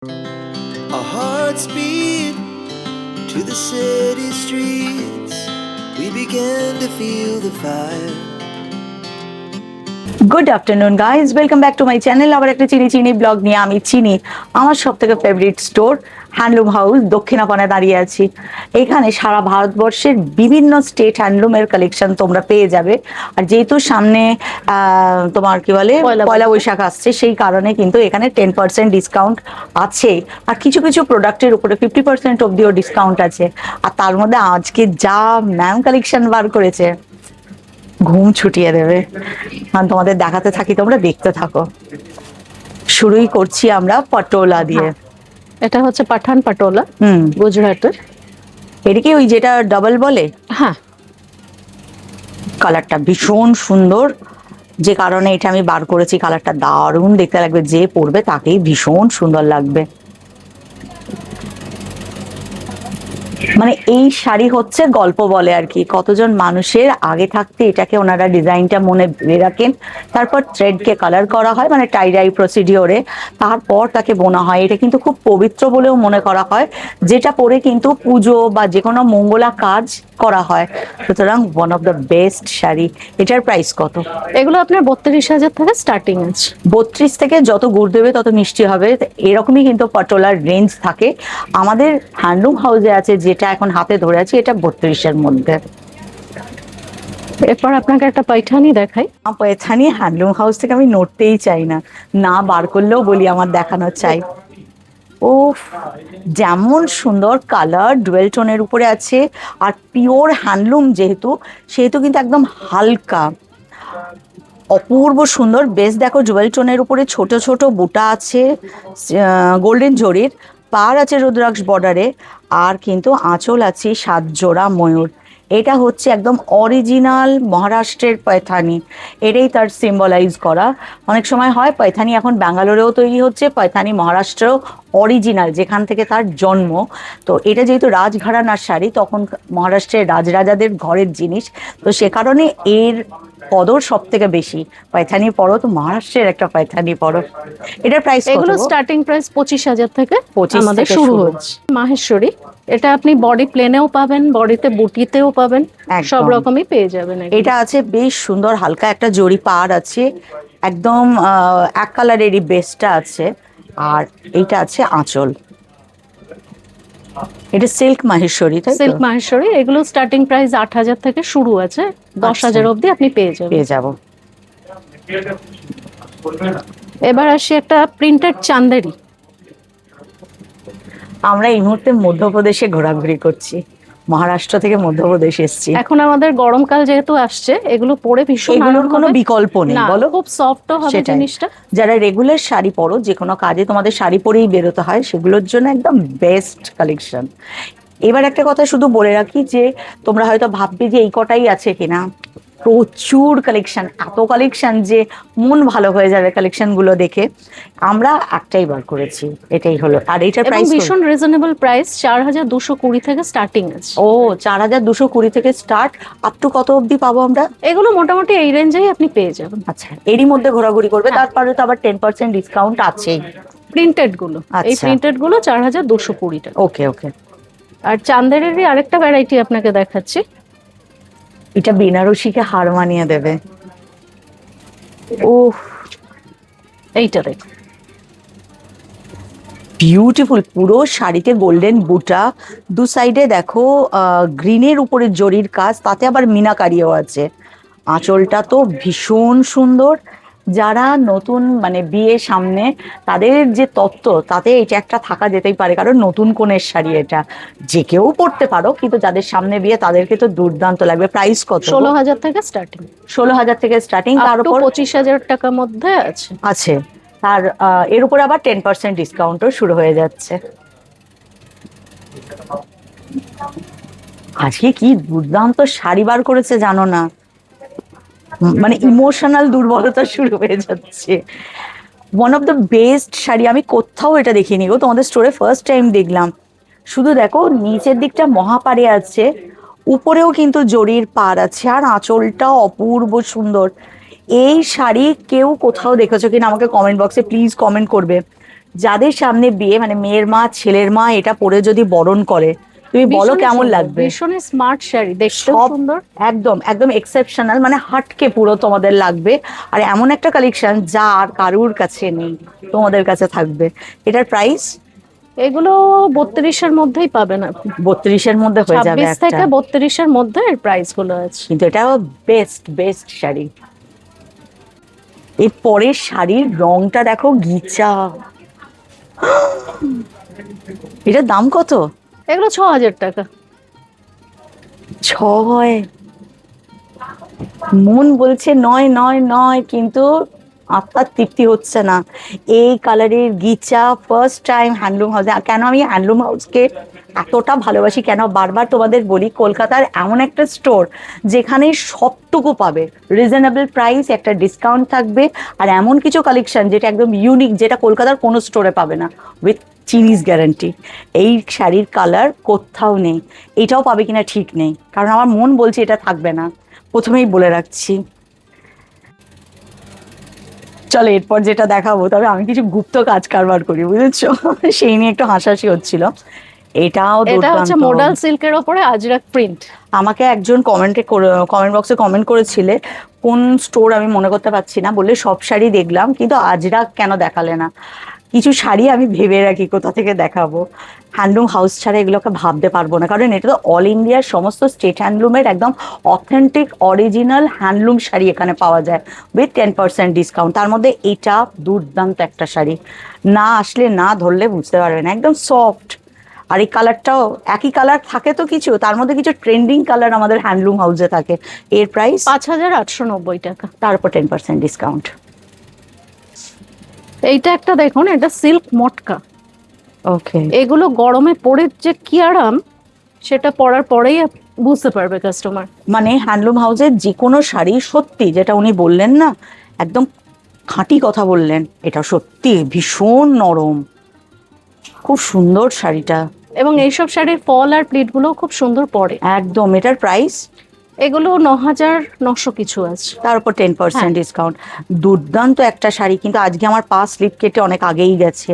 Our hearts beat to the city streets. We began to feel the fire. Good afternoon guys, welcome back to my channel. আবার একটা চিনি blog নিয়ে আমি চিনি আমার সব থেকে ফেভারিট স্টোর হ্যান্ডলুম হাউস দক্ষিণাপাড়ায় দাঁড়িয়ে আছি। এখানে সারা ভারতবর্ষের বিভিন্ন স্টেট হ্যান্ডলুমের কালেকশন তোমরা পেয়ে যাবে। আর যেহেতু সামনে তোমার কি বলে পয়লা বৈশাখ আসছে, সেই কারণে কিন্তু এখানে 10% ডিসকাউন্ট আছে। আর কিছু কিছু প্রোডাক্টের উপরে 50% অব্দিও ডিসকাউন্ট আছে। আর তার মধ্যে আজকে যা ম্যাম কালেকশন বার করেছে, ঘুম ছুটিয়ে দেবে। কারণ তোমাদের দেখাতে থাকি, তোমরা দেখতে থাকো। শুরুই করছি আমরা পটোলা দিয়ে। এটা হচ্ছে পাঠান পাটোলা, গুজরাটের। এটা কি ওই যেটা ডাবল বলে? হ্যাঁ, কালারটা ভীষণ সুন্দর, যে কারণে এটা আমি বার করেছি। কালারটা দারুণ দেখতে লাগবে, যে পরবে তাকেই ভীষণ সুন্দর লাগবে। মানে এই শাড়ি হচ্ছে গল্প বলে আর কি। কতজন মানুষের আগে থাকতে এটাকে ওনারা ডিজাইনটা মনে ভেবে রাখেন, তারপর থ্রেডকে কালার করা হয়, মানে টাই ডাই প্রসিডিওরে, তারপর তাকে বোনা হয়। এটা কিন্তু খুব পবিত্র বলেও মনে করা হয়, যেটা পরে কিন্তু পুজো বা যে কোনো মঙ্গলা কাজ করা হয়। সুতরাং one of the best sari. এটার প্রাইস কত? এগুলো আপনার 32,000 থেকে স্টার্টিং আছে। 32 থেকে যত গুড় দেবে তত মিষ্টি হবে, এরকমই কিন্তু পটোলার রেঞ্জ থাকে। আমাদের হ্যান্ডলুম হাউসে আছে যেটা এখন হাতে ধরে আছি, এটা 32-এর মধ্যে। এরপর আপনাকে একটা পাইঠানি দেখাই। পয়থানি হ্যান্ডলুম হাউস থেকে আমি নড়তেই চাই না, না বার করলেও বলি আমার দেখানো চাই। ও, যেমন সুন্দর কালার, ডুয়েল টোনের উপরে আছে। আর পিওর হ্যান্ডলুম যেহেতু, সেহেতু কিন্তু একদম হালকা, অপূর্ব সুন্দর। বেশ দেখো, জুয়েল টোনের উপরে ছোট ছোট বুটা আছে গোল্ডেন জরির, পার আছে রুদ্রাক্ষ বর্ডারে, আর কিন্তু আঁচল আছে 7 জোড়া ময়ূর। এটা হচ্ছে একদম অরিজিনাল মহারাষ্ট্রের পয়থানি, এটাই তার সিম্বলাইজ করা। অনেক সময় হয় পয়থানি এখন ব্যাঙ্গালোরেও তৈরি হচ্ছে, পয়থানি মহারাষ্ট্রেও অরিজিনাল, যেখান থেকে তার জন্ম। তো এটা যেহেতু রাজঘরানার শাড়ি, তখন মহারাষ্ট্রের রাজরাজাদের ঘরের জিনিস, তো সে কারণে এর কদর সব থেকে বেশি। পয়থানি পরো তো মহারাষ্ট্রের একটা পয়থানি পরো। এটার প্রাইস কত? এগুলো স্টার্টিং প্রাইস 25,000 থেকে 25 আমাদের থেকে শুরু শুরু। হচ্ছে। মাহেশ্বরী, এটা আপনি বডি প্লেনেও পাবেন, বডিতে বুটিতেও পাবেন, সব একদম। রকমই পেয়ে যাবেন। এটা আছে বেশ সুন্দর, হালকা একটা জরি পার আছে, একদম এক কালারেরই বেসটা আছে। আর এইটা আছে আঁচল। এটা সিল্ক মাহেশ্বরী, তাই তো? সিল্ক মাহেশ্বরী, এগুলো স্টার্টিং প্রাইস 8,000 থেকে শুরু আছে, 10,000 অবধি আপনি পেয়ে যাবেন। পেয়ে যাবো। এবার আসি একটা প্রিন্টেড চান্দেরি। আমরা এই মুহূর্তে মধ্যপ্রদেশে ঘোরাঘুরি করছি, মহারাষ্ট্র থেকে মধ্যপ্রদেশ এসেছি। এখন আমাদের গরমকাল যেহেতু আসছে, এগুলো পরে ভীষণ এগুলোর আরাম কোনো হবে। বিকল্প নেই, না, বলো। খুব সফটও হবে সেটাই। জিনিসটা। যারা রেগুলার শাড়ি পরো, যে কোনো কাজে তোমাদের শাড়ি পরেই বেরোতে হয়, সেগুলোর জন্য একদম বেস্ট কালেকশন। এবার একটা কথা শুধু বলে রাখি, যে তোমরা হয়তো ভাববে যে এই কটাই আছে কিনা, প্রচুর কালেকশন, এত কালেকশন যে মন ভালো হয়ে যাবে কালেকশন গুলো দেখে। আমরা একটাই বার করেছি, এটাই হলো। আর এইটার এবং প্রাইস ভীষণ রিজনেবল প্রাইস, 4,220 থেকে স্টার্টিং আছে। ও, 4,220 থেকে স্টার্ট। আপ টু কত অবধি পাবো আমরা? এগুলো মোটামুটি এই রেঞ্জেই আপনি পেয়ে যাবেন। আচ্ছা, এরই মধ্যে ঘোরাঘুরি করবে। হ্যাঁ। তারপরে তো আবার 10% ডিসকাউন্ট আছেই। প্রিন্টেড গুলো, এই আচ্ছা। প্রিন্টেড গুলো 4,220 টাকা। ওকে ওকে। আর চান্দেরেরই আরেকটা ভ্যারাইটি আপনাকে দেখাচ্ছি। এটা বেনারসিকে হার মানিয়ে দেবে। ওহ, এইটা দেখুন, বিউটিফুল। পুরো শাড়িতে গোল্ডেন বুটা, দু সাইডে দেখো গ্রিনের উপরে জরির কাজ, তাতে আবার মিনাকারিও আছে। আঁচলটা তো ভীষণ সুন্দর। যারা নতুন, মানে বিয়ে সামনে, তাদের যে তত্ত্ব, তাতে এটা একটা থাকা যেতেই পারে, কারণ নতুন কনের শাড়ি এটা, যে কেউ পরতে পারো, কিন্তু যাদের সামনে বিয়ে তাদেরকে তো দুর্দান্ত লাগবে। প্রাইস কত? 16,000 থেকে স্টার্টিং। 16,000 থেকে স্টার্টিং, তার আপ টু উপর 25,000 টাকার মধ্যে আছে। আছে। আর এর উপর আবার 10% ডিসকাউন্টও শুরু হয়ে যাচ্ছে। আজকে কি দুর্দান্ত শাড়ি বার করেছে জানো না, মানে ইমোশনাল দুর্বলতা শুরু হয়ে যাচ্ছে। One of the best sari, আমি কোথাও এটা দেখিনি গো, তোমাদের স্টোরে ফার্স্ট টাইম দেখলাম। শুধু দেখো, নিচের দিকটা মহাপারে আছে, উপরেও কিন্তু জরির পার আছে, আর আঁচলটা অপূর্ব সুন্দর। এই শাড়ি কেউ কোথাও দেখেছো কিনা আমাকে কমেন্ট বক্সে প্লিজ কমেন্ট করবে। যাদের সামনে বিয়ে, মানে মেয়ের মা ছেলের মা এটা পরে যদি বরণ করে, তুমি বলো ভীষণই কেমন সুন্দর, লাগবে? ভীষণই স্মার্ট শাড়ি, দেখতেও সব সুন্দর। একদম একদম এক্সেপশনাল, মানে হাটকে পুরো তোমাদের লাগবে। আর এমন একটা কালেকশন যা আর কারুর কাছে নেই, তোমাদের কাছে থাকবে। এটার প্রাইস এগুলো 32-এর মধ্যেই পাবেন আপনি। 32-এর মধ্যে হয়ে যাবে 26 একটা। থেকে 32-এর মধ্যে এর প্রাইস গুলো আছে। কিন্তু এটাও বেস্ট বেস্ট শাড়ি। এর পরের শাড়ির রংটা দেখো, গিচা। এটার দাম কত? এগুলো 6000 টাকা। 6? মন বলছে নয় নয় নয়, কিন্তু আত্মার তৃপ্তি হচ্ছে না। এই কালারের গিচা ফার্স্ট টাইম হ্যান্ডলুম হাউসে। কেন আমি হ্যান্ডলুম হাউসকে এতটা ভালোবাসি, কেন বারবার তোমাদের বলি, কলকাতার এমন একটা স্টোর যেখানে সবটুকু পাবে, রিজনেবল প্রাইস, একটা ডিসকাউন্ট থাকবে, আর এমন কিছু কালেকশন যেটা একদম ইউনিক, যেটা কলকাতার কোনো স্টোরে পাবে না, উইথ চিনিস গ্যারান্টি। এই শাড়ির কালার কোথাও নেই, এটাও পাবে কিনা ঠিক নেই, কারণ আমার মন বলছে এটা থাকবে না, প্রথমেই বলে রাখছি। চলো এরপর যেটা দেখাবো, তবে আমি কিছু গুপ্ত কাজ কারবার করি, বুঝেছো? সেই নিয়ে একটু হাসাহাসি হচ্ছিল। এটাও এটা হচ্ছে দুর্দান্ত। মোডাল সিল্কের ওপরে আজরাক প্রিন্ট। আমাকে একজন কমেন্ট বক্সে কমেন্ট করেছিলে, কোন স্টোর আমি মনে করতে পারছি না, বললে সব শাড়ি দেখলাম কিন্তু আজরাক কেন দেখালে না। কিছু শাড়ি আমি ভেবে রাখি কোথা থেকে দেখাবো। হ্যান্ডলুম হাউস ছাড়া এগুলোকে ভাবতে পারবো না, কারণ এটা তো অল ইন্ডিয়ার সমস্ত স্টেট হ্যান্ডলুমের একদম অথেন্টিক অরিজিনাল হ্যান্ডলুম শাড়ি এখানে পাওয়া যায় উইথ 10% ডিসকাউন্ট। তার মধ্যে এটা দুর্দান্ত একটা শাড়ি, না আসলে না ধরলে বুঝতে পারবে না, একদম সফট। আর এই কালারটাও একই কালার থাকে তো, কিছু তার মধ্যে কিছু ট্রেন্ডিং কালার আমাদের হ্যান্ডলুম হাউসে থাকে। এর প্রাইস 5890 টাকা। তারপর 10% ডিসকাউন্ট। এইটা একটা দেখুন, এটা সিল্ক মটকা। ওকে। এগুলো গরমে পরে যে কি আরাম, সেটা পরার পরেই বুঝতে পারবে কাস্টমার। মানে হ্যান্ডলুম হাউসের যে কোনো শাড়ি, সত্যি যেটা উনি বললেন না, একদম খাঁটি কথা বললেন, এটা সত্যি ভীষণ নরম, খুব সুন্দর শাড়িটা। এবং এইসব শাড়ির ফল আর প্লিট গুলো খুব সুন্দর পরে। একদম। এটার প্রাইস এগুলো 9900 কিছু আছে। তার উপর 10% হ্যাঁ। ডিসকাউন্ট। দুর্দান্ত একটা শাড়ি, কিন্তু আজকে আমার পা স্লিপ কেটে অনেক আগেই গেছে।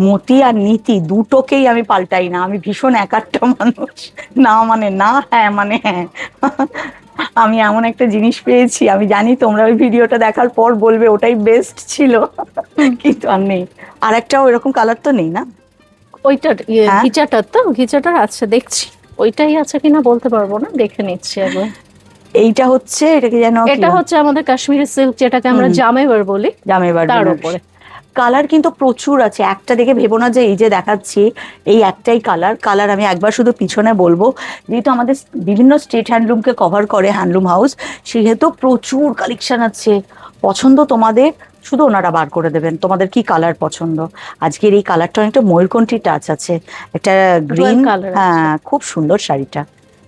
মতি আর নীতি দুটোকেই আমি পাল্টাই না, আমি ভীষণ একাট্টা মানুষ, না মানে না, হ্যাঁ মানে হ্যাঁ। আমি এমন একটা জিনিস পেয়েছি, আমি জানি তোমরা ওই ভিডিওটা দেখার পর বলবে ওটাই বেস্ট ছিল, কিন্তু আর নেই। আর একটাও এরকম কালার তো নেই না? ওইটার হ্যাঁ? ঘিচাটার, তো ঘিচাটার আছে দেখছি, ওইটাই আছে কিনা বলতে পারবো না, দেখে নিচ্ছি একবার। এইটা হচ্ছে, এটাকে যেন এটা হচ্ছে আমাদের কাশ্মীরি সিল্ক, যেটাকে আমরা জামেবার বলি, জামেবার তার বেনারসি। উপরে। কালার কিন্তু প্রচুর আছে, একটা দেখে ভেবো না যে এই যে দেখাচ্ছি এই একটাই কালার। আমি একবার শুধু পিছনে বলবো, যেহেতু আমাদের বিভিন্ন স্টেট হ্যান্ডলুমকে কভার করে হ্যান্ডলুম হাউস, সেহেতু প্রচুর কালেকশন আছে। পছন্দ তোমাদের, শুধু ওনারা বার করে দেবেন তোমাদের কি কালার পছন্দ। আজকের এই কালারটা অনেকটা ময়ূরকণ্ঠী টাচ আছে, একটা গ্রিন। কালার। হ্যাঁ, খুব সুন্দর শাড়িটা।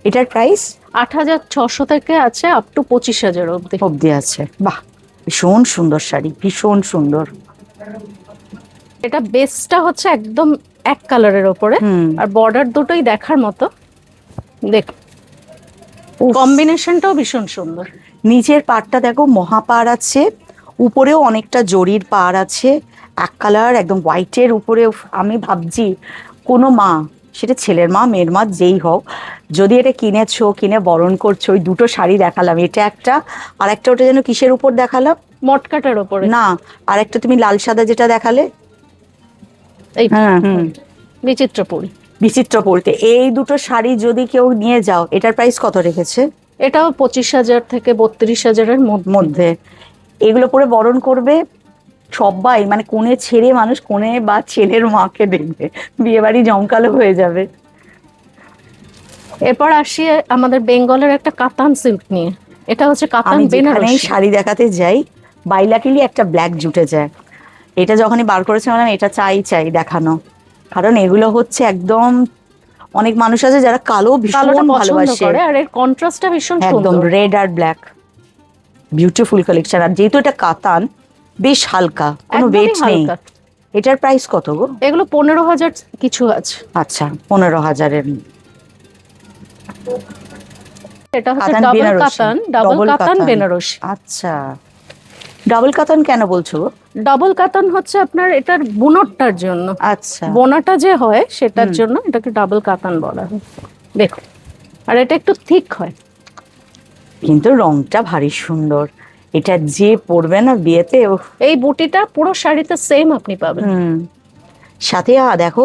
এটার প্রাইস 8600 থেকে আছে আপ টু 25000 অব্দি। অব্দি আছে। বাহ, ভীষণ সুন্দর শাড়ি, ভীষণ সুন্দর। এটা বেসটা হচ্ছে একদম এক কালারের ওপরে, আর বর্ডার দুটোই দেখার মতো। দেখ, কম্বিনেশনটাও ভীষণ সুন্দর। নিচের পাড়টা দেখো মহাপাড় আছে, উপরেও অনেকটা জরির পাড় আছে, এক কালার একদম হোয়াইটের উপরে। আমি ভাবছি কোনো মা, সেটা ছেলের মা মেয়ের মা যেই হোক, যদি এটা কিনেছো, কিনে বরণ করছো, ওই দুটো শাড়ি দেখালাম, এটা একটা, আর একটা ওটা যেন কিসের উপর দেখালাম, মটকাটার ওপরে না, আর একটা তুমি লাল সাদা যেটা দেখালে, এই হ্যাঁ বিচিত্রপুরী। বিচিত্র পড়তে। এই দুটো শাড়ি যদি কেউ নিয়ে যাও, এটার প্রাইস কত রেখেছে? এটাও 25000 থেকে 32000-এর মধ্যে। এগুলো পরে বরণ করবে সবাই, মানে কোণে ছেড়ে মানুষ কোণে বা ছেলের মাকে দেখবে, বিয়ে বাড়ি জমকালো হয়ে যাবে। এরপর আসি আমাদের বেঙ্গলের একটা কাতান সিল্ক নিয়ে। এটা হচ্ছে কাতান আমি যেখানেই বেনারসি। শাড়ি দেখাতে যাই, বাইলাকিলি একটা ব্ল্যাক জুটে যায়। এটা যখনই বার করেছে মানে এটা চাই দেখানো, কারণ এগুলো হচ্ছে একদম, অনেক মানুষ আছে যারা কালো ভীষণ কালোটা পছন্দ ভালোবাসে, করে, আর এর কন্ট্রাস্টটা ভীষণ একদম সুন্দর। রেড আর ব্ল্যাক, বিউটিফুল কালেকশন। আর যেহেতু এটা কাতান, বেশ হালকা, কোনো একদমই ওয়েট নেই। হালকা। এটার প্রাইস কত গো? এগুলো 15000 কিছু আছে। আচ্ছা, 15,000-এর। এটা হচ্ছে কাতান ডাবল বেনারসি। কাতান, ডাবল কাতান বেনারসি। আচ্ছা, ডাবল কাতান কেন বলছো গো? ডাবল কাতান হচ্ছে আপনার এটার বুনটটার জন্য, আচ্ছা, বোনাটা যে হয় সেটার জন্য এটাকে ডাবল কাতান বলা হয়। দেখো, আর এটা একটু থিক হয়। কিন্তু রংটা ভারী সুন্দর, এটা যে পরবে না বিয়েতে এই বুটিটা পুরো শাড়িতে সেম আপনি পাবেন। সাথে দেখো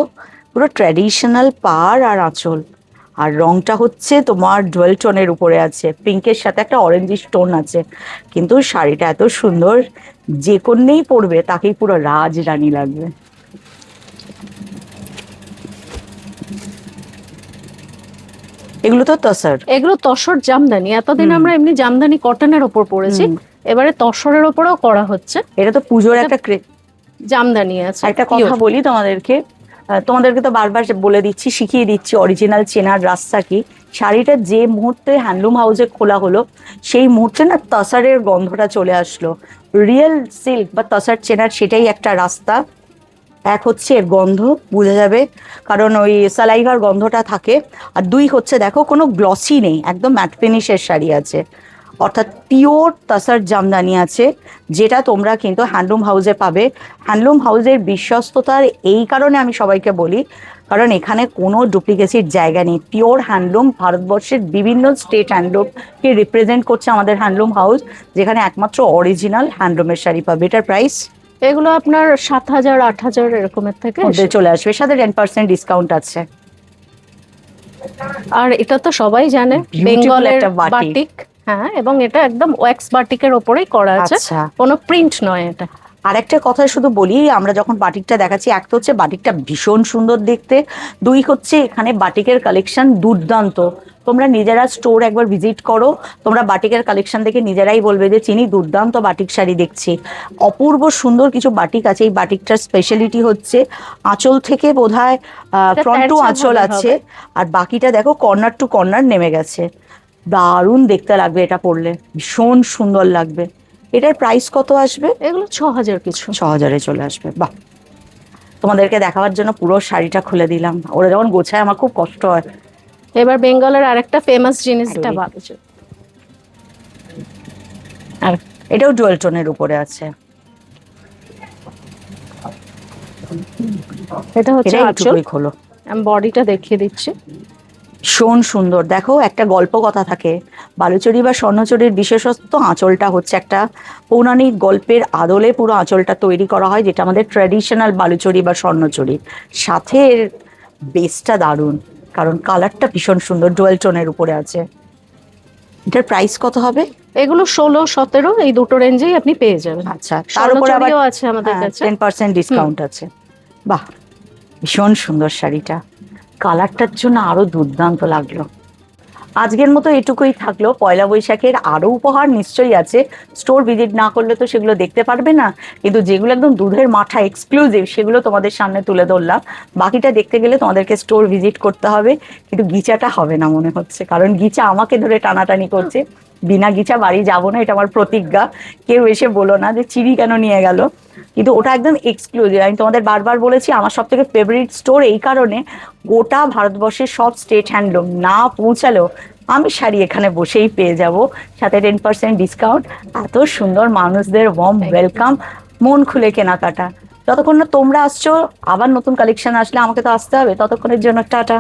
পুরো ট্র্যাডিশনাল পাড় আর আঁচল, আর রংটা হচ্ছে তোমার ডুয়েল টোনের উপরে আছে, পিঙ্কের সাথে একটা অরেঞ্জ টোন আছে। কিন্তু শাড়িটা এত সুন্দর, যে কন্যেই পরবে তাকেই পুরো রাজরানী লাগবে। এগুলো তো তসর, এগুলো তসর জামদানি। এতদিন আমরা এমনি জামদানি কটনের ওপর পরেছি, এবারে তসরের ওপরেও করা হচ্ছে। এটা তো পুজোর একটা জামদানি আছে। একটা কথা বলি তোমাদেরকে, তোমাদেরকে তো বারবার বলে দিচ্ছি, শিখিয়ে দিচ্ছি অরিজিনাল চেনার রাস্তা কি। শাড়িটা যে মুহূর্তে হ্যান্ডলুম হাউসে খোলা হলো সেই মুহূর্তে না তসরের গন্ধটা চলে আসলো। রিয়েল সিল্ক বা তসর চেনার সেটাই একটা রাস্তা। এক হচ্ছে এর গন্ধ বোঝা যাবে, কারণ ওই সালাইভার গন্ধটা থাকে। আর দুই হচ্ছে দেখো কোনো গ্লসি নেই, একদম ম্যাট ফিনিশের শাড়ি আছে, অর্থাৎ পিওর তসর জামদানি আছে, যেটা তোমরা কিন্তু হ্যান্ডলুম হাউসে পাবে। হ্যান্ডলুম হাউসের বিশ্বস্ততার এই কারণে আমি সবাইকে বলি, কারণ এখানে কোনো ডুপ্লিকেসির জায়গা নেই। পিওর হ্যান্ডলুম, ভারতবর্ষের বিভিন্ন স্টেট হ্যান্ডলুমকে রিপ্রেজেন্ট করছে আমাদের হ্যান্ডলুম হাউস, যেখানে একমাত্র অরিজিনাল হ্যান্ডলুমের শাড়ি পাবে। এটার প্রাইস এগুলো আপনার 7,000 8,000 এরকমের থেকে চলে আসবে, সাথে 10% ডিসকাউন্ট আছে। আর এটা তো সবাই জানে বেঙ্গলের বাটিক, হ্যাঁ, এবং এটা একদম ওয়্যাক্স বাটিকের ওপরেই করা আছে, কোনো প্রিন্ট নয় এটা। আর একটা কথা শুধু বলি, আমরা যখন বাটিকটা দেখাচ্ছি, এক তো হচ্ছে বাটিকটা ভীষণ সুন্দর দেখতে, দুই হচ্ছে এখানে বাটিকের কালেকশন দুর্দান্ত। তোমরা নিজেরা স্টোর একবার ভিজিট করো, তোমরা বাটিকের কালেকশন দেখে নিজেরাই বলবে যে চিনি দুর্দান্ত বাটিক শাড়ি দেখছি। অপূর্ব সুন্দর কিছু বাটিক আছে। এই বাটিকটার স্পেশালিটি হচ্ছে আঁচল থেকে বোধহয় ফ্রন্ট টু আঁচল আছে, আর বাকিটা দেখো কর্নার টু কর্নার নেমে গেছে। দারুণ দেখতে লাগবে এটা পরলে, ভীষণ সুন্দর লাগবে। এটার প্রাইস কত আসবে? এগুলো 6,000 কিছু, 6,000-এ চলে আসবে। বাহ, তোমাদেরকে দেখাবার জন্য পুরো শাড়িটা খুলে দিলাম, ওরা যখন গোছায় আমার খুব কষ্ট হয়। এবার বেঙ্গলের আরেকটা ফেমাস জিনিসটা বালুচরি, আর এটাও ডুয়েল টোনের উপরে আছে। এটা হচ্ছে আঁচল, খোলো, আমি বডিটা দেখিয়ে দিচ্ছি। ভীষণ সুন্দর। দেখো একটা গল্প কথা থাকে, বালুচরী বা স্বর্ণচরীর বিশেষত্ব আঁচলটা হচ্ছে একটা পৌরাণিক গল্পের আদলে পুরো আঁচলটা তৈরি করা হয়, যেটা আমাদের ট্র্যাডিশনাল বালুচরী বা স্বর্ণচরী। সাথে বেসটা দারুণ, কারণ কালারটা ভীষণ সুন্দর, ডুয়েল টোনের উপরে আছে। এটার প্রাইস কত হবে? এগুলো 16, 17 এই দুটো রেঞ্জেই আপনি পেয়ে যাবেন। আচ্ছা, তার উপরে আবার আছে আমাদের কাছে 10% ডিসকাউন্ট আছে। বাহ, ভীষণ সুন্দর শাড়িটা, কালারটার জন্য আরো দুর্দান্ত লাগলো। আজকের মতো এটুকুই থাকলো। পয়লা বৈশাখের আরো উপহার নিশ্চয়ই আছে, স্টোর ভিজিট না করলে তো সেগুলো দেখতে পারবে না, কিন্তু যেগুলো একদম দুধের মাঠা এক্সক্লুসিভ সেগুলো তোমাদের সামনে তুলে ধরলাম। বাকিটা দেখতে গেলে তোমাদেরকে স্টোর ভিজিট করতে হবে, কিন্তু গিচাটা হবে না মনে হচ্ছে, কারণ গিচা আমাকে ধরে টানাটানি করছে। বিনা গিচা বাড়ি যাবো না, এটা আমার প্রতিজ্ঞা। কেউ এসে বলো না যে চিড়ি কেন নিয়ে গেল, কিন্তু ওটা একদম এক্সক্লুসিভ। আমি তোমাদের বারবার বলেছি আমার সব থেকে ফেভারিট স্টোর এই কারণে, গোটা ভারতবর্ষের সব স্টেট হ্যান্ডলুম না পৌঁছালেও আমি শাড়ি এখানে বসেই পেয়ে যাব, সাথে 10% ডিসকাউন্ট। এত সুন্দর মানুষদের ওয়ার্ম ওয়েলকাম, মন খুলে কেনাকাটা। যতক্ষণ না তোমরা আসছো, আবার নতুন কালেকশন আসলে আমাকে তো আসতে হবে, ততক্ষণের জন্য টাটা।